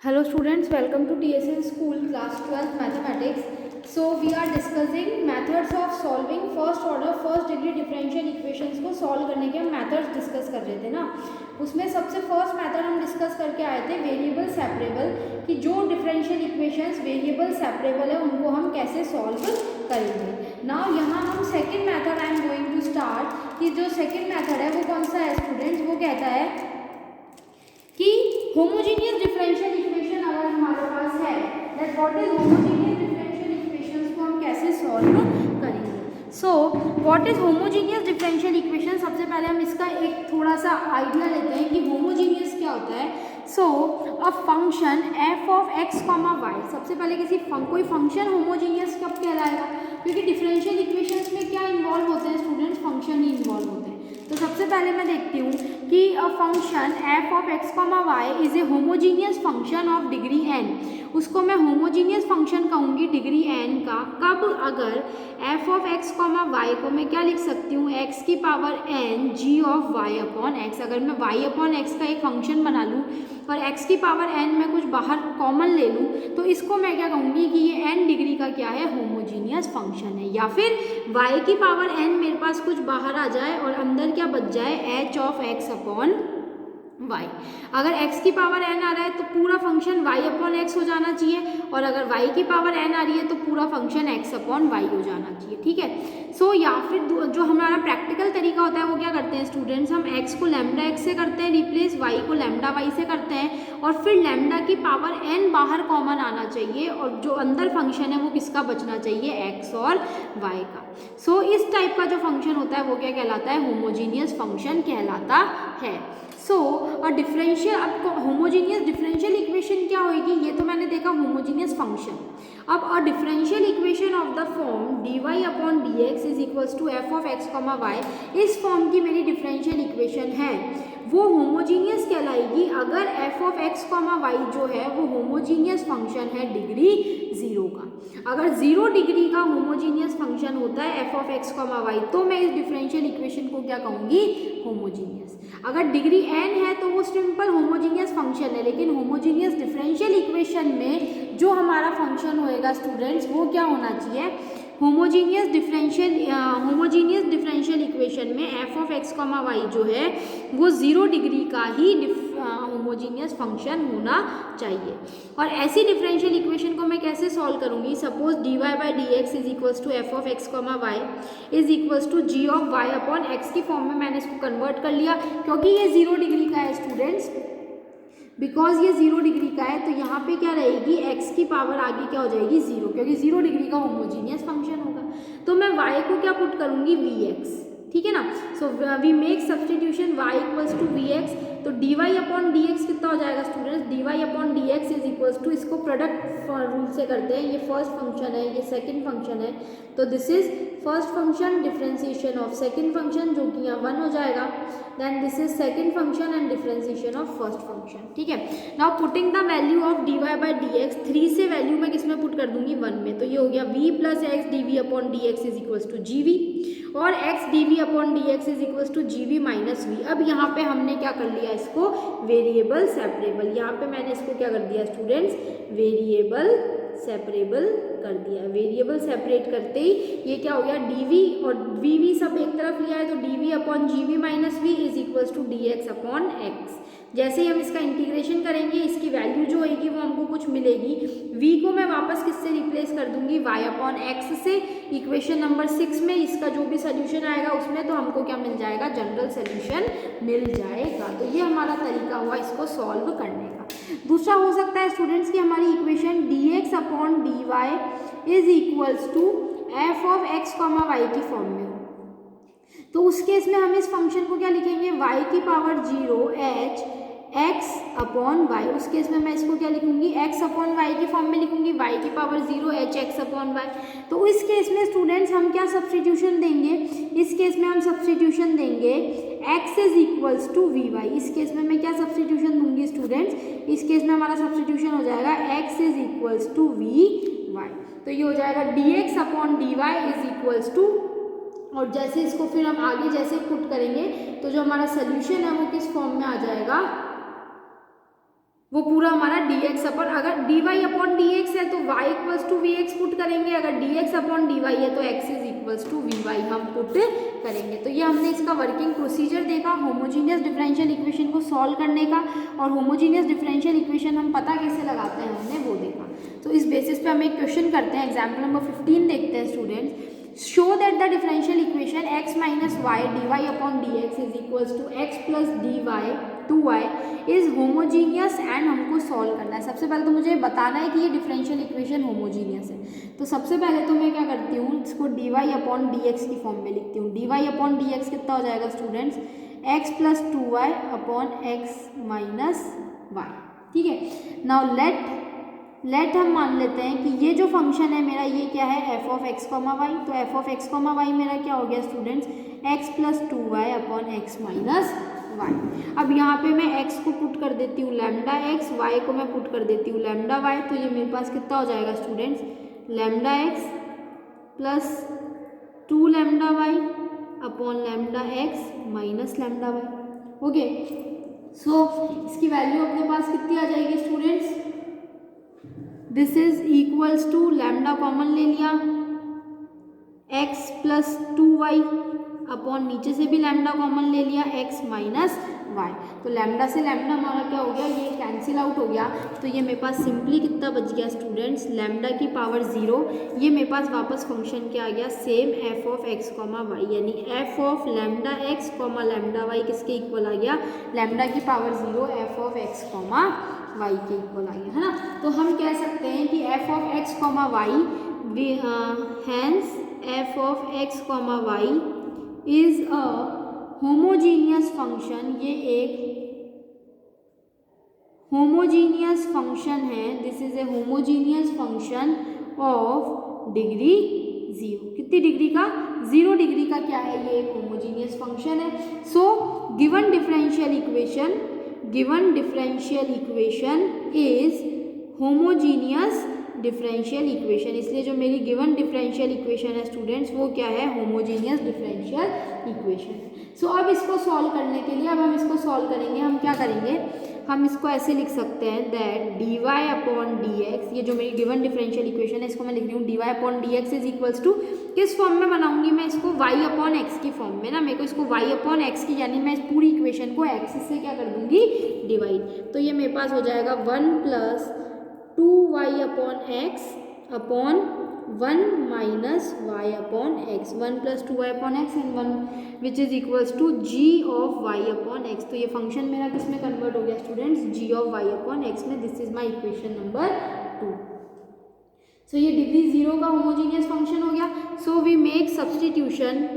Hello students, welcome to TSN School class 12 mathematics. So we are discussing methods of solving first order first degree differential equations को solve करने के हम methods discuss कर रहे थे ना. उसमें सबसे first method हम discuss करके आए थे variable separable कि जो differential equations variable separable है उनको हम कैसे solve करेंगे. Now यहाँ हम second method I am going to start कि जो second method है वो कौन सा है students, वो कहता है कि होमोजीनियस डिफरेंशियल इक्वेशन अगर हमारे पास है that what is homogeneous differential equations को हम कैसे सॉल्व करेंगे. So what is homogeneous differential equation, सबसे पहले हम इसका एक थोड़ा सा आइडिया लेते हैं कि होमोजीनियस क्या होता है. So a function F of x comma Y, सबसे पहले कोई फंक्शन होमोजीनियस कब कहलाएगा, क्योंकि डिफरेंशियल इक्वेशंस में क्या इन्वॉल्व होते हैं स्टूडेंट्स, फंक्शन ही इन्वॉल्व होते हैं. तो सबसे पहले मैं देखती हूँ कि a function F of x comma Y is a homogeneous function of degree n. उसको मैं होमोजीनियस फंक्शन कहूँगी डिग्री एन का कब, अगर f of x comma y को मैं क्या लिख सकती हूँ, एक्स की power n g of Y upon x. अगर मैं वाई अपॉन एक्स का एक फंक्शन बना लूँ और एक्स की पावर एन में कुछ बाहर कॉमन ले लूँ तो इसको मैं क्या कहूँगी कि ये एन डिग्री का क्या है, होमोजीनियस फंक्शन है. या फिर वाई की पावर एन मेरे पास कुछ बाहर आ जाए और अंदर क्या बच जाए, h of x upon y. अगर x की पावर n आ रहा है तो पूरा फंक्शन y अपॉन एक्स हो जाना चाहिए, और अगर y की पावर n आ रही है तो पूरा फंक्शन x अपॉन वाई हो जाना चाहिए. ठीक है. सो या फिर जो हमारा प्रैक्टिकल तरीका होता है वो क्या करते हैं स्टूडेंट्स, हम x को लैम्डा x से करते हैं रिप्लेस, y को लैम्डा y से करते हैं, और फिर लैम्डा की पावर n बाहर कॉमन आना चाहिए और जो अंदर फंक्शन है वो किसका बचना चाहिए, x और y का. सो इस टाइप का जो फंक्शन होता है वो क्या कहलाता है, होमोजीनियस फंक्शन कहलाता है. सो अ डिफरेंशियल, अब होमोजीनियस डिफरेंशियल इक्वेशन क्या होगी, ये तो मैंने देखा होमोजीनियस फंक्शन. अब a differential equation of the form d y upon d x is equals to f of x comma y, इस फॉर्म की मेरी डिफरेंशियल इक्वेशन है वो होमोजीनियस कहलाएगी अगर f of x comma y जो है वो होमोजीनियस फंक्शन है डिग्री जीरो का. अगर जीरो डिग्री का होमोजीनियस फंक्शन होता है F of x comma Y तो मैं इस डिफरेंशियल इक्वेशन को क्या कहूँगी, होमोजीनियस. अगर डिग्री एन है तो वो सिंपल होमोजीनियस फंक्शन है, लेकिन होमोजीनियस डिफरेंशियल इक्वेशन में जो हमारा फंक्शन होएगा स्टूडेंट्स वो क्या होना चाहिए, होमोजीनियस डिफरेंशियल इक्वेशन में f of x comma y जो है वो जीरो डिग्री का ही होमोजीनियस फंक्शन होना चाहिए. और ऐसी डिफरेंशियल इक्वेशन को मैं कैसे सॉल्व करूंगी, suppose d y by d x is equals to f of x comma Y is equals to ji of Y upon x की फॉर्म में मैंने इसको कन्वर्ट कर लिया, क्योंकि ये जीरो डिग्री का है स्टूडेंट्स, बिकॉज ये जीरो डिग्री का है तो यहाँ पे क्या रहेगी, x की पावर आगे क्या हो जाएगी, जीरो, क्योंकि जीरो डिग्री का होमोजीनियस फंक्शन होगा. तो मैं y को क्या पुट करूँगी, vx. ठीक है ना. So we make substitution y equals to vx, तो dy अपॉन dx कितना हो जाएगा students, dy upon dx is equals to, इसको प्रोडक्ट रूल से करते हैं, ये फर्स्ट फंक्शन है ये सेकंड फंक्शन है, तो this is first function differentiation of second function जो कि यहाँ 1 हो जाएगा, then this is second function and differentiation of first function. ठीक है. Now putting the value of dy by d x, 3 से वैल्यू मैं किस में पुट कर दूंगी, 1 में, तो ये हो गया v plus x d v upon d x is equals to g v, और x d v upon d x is equals to g v minus v. अब यहाँ पे हमने क्या कर लिया, इसको वेरिएबल सेपरेबल, यहाँ पे मैंने इसको क्या कर दिया स्टूडेंट्स, वेरिएबल सेपरेबल कर दिया. वेरिएबल सेपरेट करते ही ये क्या हो गया, dv और vv सब एक तरफ लिया है तो dv upon g v minus v is equals to dx upon x. जैसे ही हम इसका इंटीग्रेशन करेंगे इसकी वैल्यू जो होगी वो हमको कुछ मिलेगी, v को मैं वापस किससे रिप्लेस कर दूंगी, y अपॉन एक्स से. इक्वेशन नंबर 6 में इसका जो भी सोल्यूशन आएगा उसमें तो हमको क्या मिल जाएगा, जनरल सोल्यूशन मिल जाएगा. तो ये हमारा तरीका हुआ इसको सॉल्व करने का. दूसरा हो सकता है स्टूडेंट्स की हमारी equation dx upon dy is equals to f of x comma y की फॉर्म में हो, तो उस केस में हम इस फंक्शन को क्या लिखेंगे, y की power 0 h x upon y. उस केस में मैं इसको क्या लिखूंगी, x अपॉन वाई की फॉर्म में लिखूंगी, y की power 0 h x upon y. तो इस केस में स्टूडेंट्स हम क्या सब्सटीट्यूशन देंगे, इस केस में हम सब्सटीट्यूशन देंगे x is equals to v y. इस केस में मैं क्या सब्सटीट्यूशन दूंगी स्टूडेंट्स, इस केस में हमारा सब्सटीट्यूशन हो जाएगा x is equals to v y. तो ये हो जाएगा dx upon dy is equals to, और जैसे इसको फिर हम आगे जैसे पुट करेंगे तो जो हमारा सोल्यूशन है वो किस फॉर्म में आ जाएगा, वो पूरा हमारा dx अपन, अगर dy अपॉन dx है तो y equals to vx put करेंगे, अगर dx अपॉन dy है तो x is equals to vy हम पुट करेंगे। तो ये हमने इसका वर्किंग प्रोसीजर देखा होमोजीनियस डिफरेंशियल इक्वेशन को सॉल्व करने का, और होमोजीनियस डिफरेंशियल इक्वेशन हम पता कैसे लगाते हैं हमने वो देखा। तो इस बेसिस पे हम एक क्वेश्चन करते हैं, एग्जाम्पल नंबर 15 देखते हैं students. Show that the differential equation x minus y d y upon d x is equals to x plus d y to y is homogeneous and हमको सॉल्व करना है। सबसे पहले तो मुझे बताना है कि ये डिफरेंशियल इक्वेशन होमोजीनियस है। तो सबसे पहले तो मैं क्या करती हूँ, इसको d y upon d x की फॉर्म में लिखती हूँ। D y upon d x कितना हो जाएगा students, x plus two Y upon x minus y. ठीक है, नाउ लेट हम मान लेते हैं कि ये जो फंक्शन है मेरा ये क्या है, F of x comma Y. तो F of x comma Y मेरा क्या हो गया students, x plus two Y upon x minus Y. अब यहाँ पे मैं एक्स को पुट कर देती हूँ लैम्डा एक्स, वाई को मैं पुट कर देती हूँ लैम्डा वाई। तो ये मेरे पास कितना हो जाएगा students, lambda X plus two lambda Y upon lambda X minus lambda Y. Okay, so इसकी वैल्यू अपने पास कितनी आ जाएगी students, this is equals to lambda common ले लिया, X plus two Y upon नीचे से भी लैम्डा कॉमन ले लिया, एक्स माइनस वाई। तो लैम्डा से लैम्डा हमारा क्या हो गया, ये कैंसिल आउट हो गया। तो ये मेरे पास सिंपली कितना बच गया स्टूडेंट्स, लैम्डा की पावर 0। ये मेरे पास वापस फंक्शन क्या आ गया, same F of x comma Y, यानी F of lambda X comma lambda Y किसके इक्वल आ गया, लैम्डा की power 0 F of x comma Y के इक्वल आ गया, है ना। तो हम कह सकते हैं कि F of x comma Y, hence F of x comma Y is a homogeneous function. ये एक होमोजीनियस फंक्शन है, this is a homogeneous function of degree 0। कितनी डिग्री का, 0 डिग्री का क्या है, ये एक होमोजीनियस फंक्शन है। So given differential equation is homogeneous differential equation. इसलिए जो मेरी गिवन डिफरेंशियल इक्वेशन है स्टूडेंट्स वो क्या है, होमोजीनियस डिफरेंशियल इक्वेशन है। सो अब इसको सॉल्व करने के लिए, अब हम इसको सॉल्व करेंगे, हम क्या करेंगे, हम इसको ऐसे लिख सकते हैं that d y upon d x, ये जो मेरी गिवन डिफरेंशियल इक्वेशन है इसको मैं लिख रही हूँ d y upon d x is equals to, किस फॉर्म में बनाऊंगी मैं इसको, वाई अपॉन एक्स की फॉर्म में ना। मेरे को इसको वाई अपॉन एक्स की, यानी मैं इस पूरी इक्वेशन को एक्स से क्या कर दूंगी, डिवाइड। तो ये मेरे पास हो जाएगा 1 plus two Y upon X upon 1 minus Y upon X, 1 plus two Y upon X and 1 which is equals to ji of Y upon X. तो ये फंक्शन मेरा किस में कन्वर्ट हो गया students, G of Y upon X में। This is my equation number 2। So ये degree 0 का होमोजीनियस फंक्शन हो गया। So we make substitution,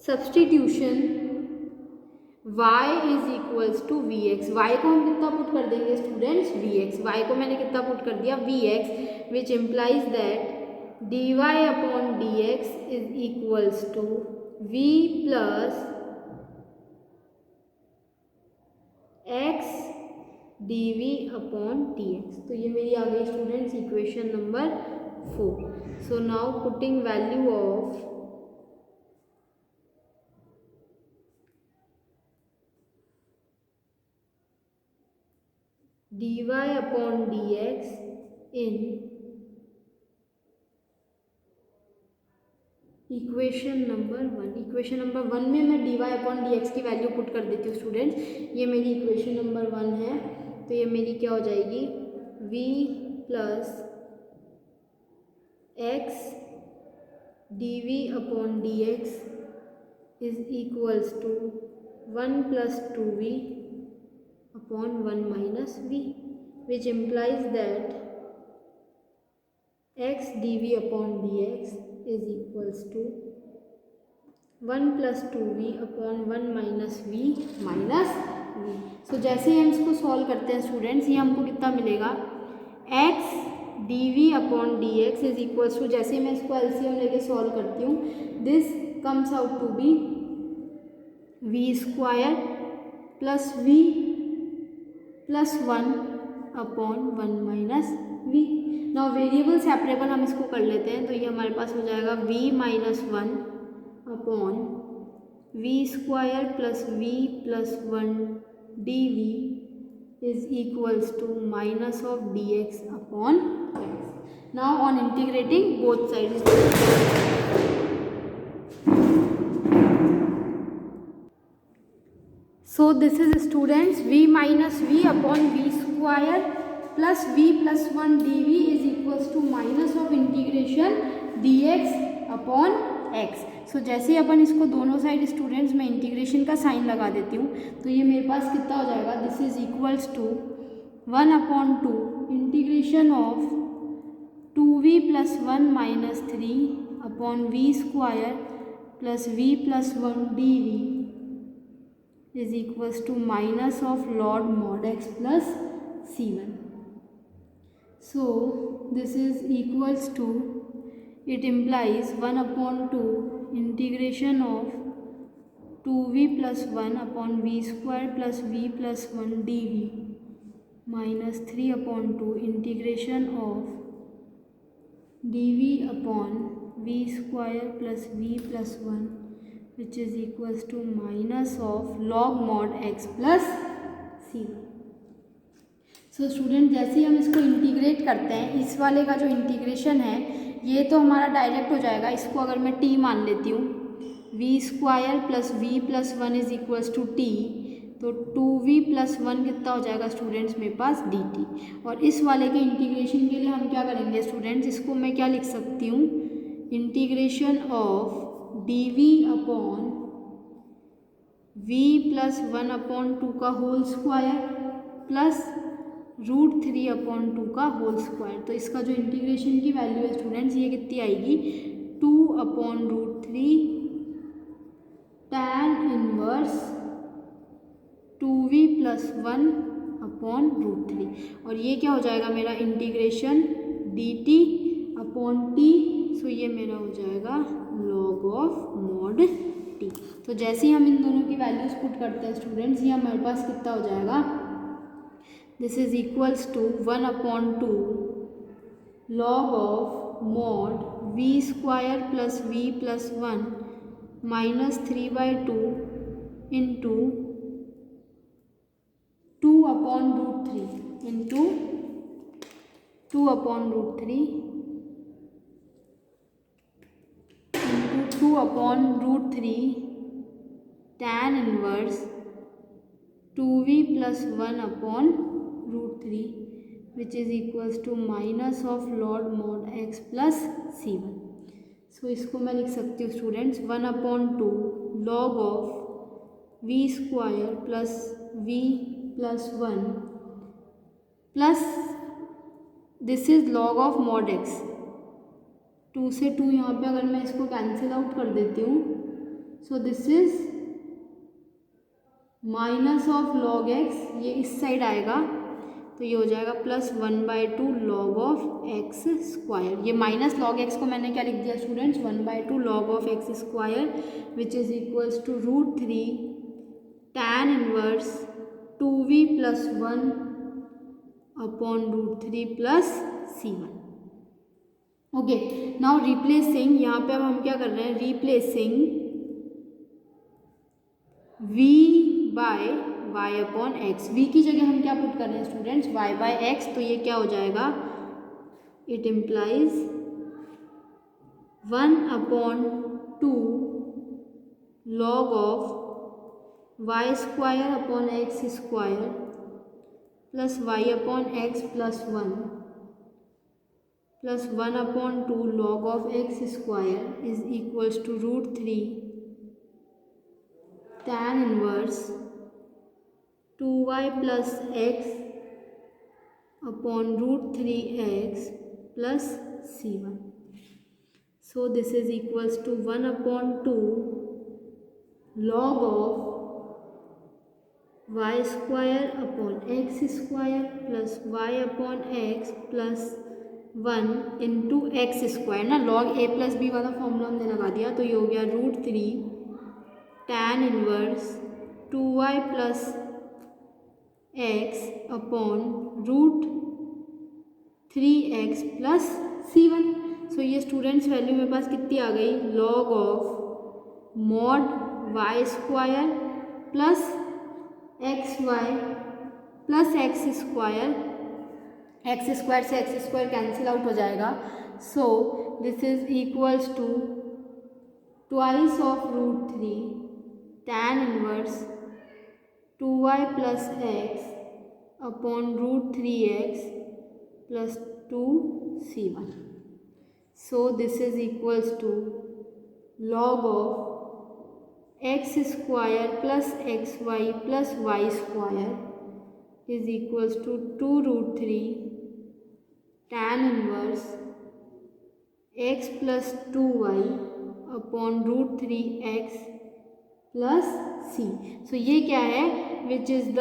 substitution y is equals to v x. Y को हम कितना पुट कर देंगे स्टूडेंट्स, वी एक्स। वाई को मैंने कितना पुट कर दिया, v x, which implies that d y upon d x is equals to v plus x d v upon d x. तो ये मेरी आ गई students equation number 4। So now putting value of dy upon dx in equation number 1। Equation number 1 में मैं dy upon dx की value put कर देती हूँ स्टूडेंट्स। ये मेरी इक्वेशन नंबर 1 है। तो ये मेरी क्या हो जाएगी, v plus x dv upon dx is equals to 1 plus 2v upon 1 minus v, which implies that x dv upon dx is equals to 1 plus 2v upon 1 minus v minus v। So जैसे ही हम इसको solve करते हैं students, ये हमको कितना मिलेगा, x dv upon dx is equals to, जैसे ही मैं इसको एलसीएम लेके सॉल्व करती हूँ, this comes out to be v square plus v plus 1 upon 1 minus v। Now variable separable हम इसको कर लेते हैं, तो ये हमारे पास हो जाएगा v minus one upon v square plus v plus one d v is equals to minus of d x upon x. Now on integrating both sides, so this is students v minus v upon v square plus v plus 1 dv is equals to minus of integration dx upon x। so जैसे अपन इसको दोनों side students में integration का sign लगा देती हूँ, तो ये मेरे पास कितना हो जाएगा, this is equals to 1 upon 2 integration of 2v plus 1 minus 3 upon v square plus v plus 1 dv is equals to minus of log mod x plus c1। so this is equals to, it implies 1 upon 2 integration of 2v plus 1 upon v square plus v plus 1 dv minus 3 upon 2 integration of dv upon v square plus v plus 1 which is equals to minus of log mod x plus c। So student जैसे ही हम इसको integrate करते हैं, इस वाले का जो इंटीग्रेशन है ये तो हमारा डायरेक्ट हो जाएगा, इसको अगर मैं t मान लेती हूँ, v square plus v plus one is equals to t, तो 2v प्लस वन कितना हो जाएगा स्टूडेंट्स मेरे पास dt। और इस वाले के इंटीग्रेशन के लिए हम क्या करेंगे स्टूडेंट्स, इसको मैं क्या लिख सकती हूँ, integration of dv upon v plus 1 upon 2 का होल स्क्वायर प्लस √3 अपॉन 2 का होल स्क्वायर। तो इसका जो इंटीग्रेशन की वैल्यू है स्टूडेंट्स ये कितनी आएगी, 2 upon √3 tan inverse 2v plus 1 upon √3, और ये क्या हो जाएगा मेरा इंटीग्रेशन dt अपॉन t। सो ये मेरा हो जाएगा log ऑफ mod t। तो जैसे ही हम इन दोनों की वैल्यूज पुट करते हैं स्टूडेंट्स, ये हमारे पास कितना हो जाएगा, this is equals to 1 upon 2 log of mod v square plus v plus 1 minus 3/2 into 2 upon √3 into 2 upon √3 2 upon √3 tan inverse 2v plus 1 upon √3 which is equals to minus of log mod x plus c1। So इसको मैं लिख सकती हूँ students 1 upon 2 log of v square plus v plus 1 plus this is log of mod x, 2 से 2 यहाँ पे अगर मैं इसको कैंसिल आउट कर देती हूँ, so this is minus of log x, ये इस साइड आएगा तो ये हो जाएगा plus 1/2 log of x square. ये माइनस लॉग x को मैंने क्या लिख दिया students, 1/2 log of x square which is equals to √3 tan inverse 2v plus 1 upon √3 plus c1। Okay, now replacing, यहाँ पे अब हम क्या कर रहे हैं, replacing v by y upon x. v की जगह हम क्या पुट कर रहे हैं स्टूडेंट्स, y बाय एक्स, तो ये क्या हो जाएगा, it implies 1 upon 2 log of y square upon x square plus y upon x plus 1 plus 1 upon 2 log of x square is equals to √3 tan inverse 2y plus x upon √3x plus c1। So this is equals to 1 upon 2 log of y square upon x square plus y upon x plus 1 into x square ना, log a plus b वाला formula हमने लगा दिया, तो ये हो गया √3 tan inverse 2y plus x upon 3x plus c1। So ये स्टूडेंट्स वैल्यू मेरे पास कितनी आ गई, log of mod y square plus x y plus x square से एक्स स्क्वायर कैंसिल आउट हो जाएगा। So this is equals to twice of √3 tan inverse 2y plus x upon √3x plus 2c1। So this is equals to log of x square plus x y plus y square is equals to 2√3 tan inverse x plus 2y upon √3x plus c। So ये क्या है, which is the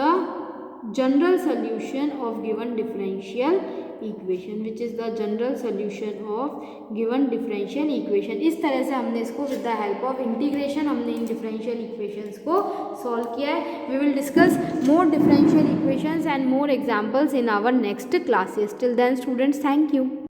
general solution of given differential equation, which is the general solution of given differential equation. इस तरह से हमने इसको with the help of integration हमने इन डिफरेंशियल इक्वेशंस को सॉल्व किया है। We will discuss more differential equations and more examples in our next classes. Till then students, thank you.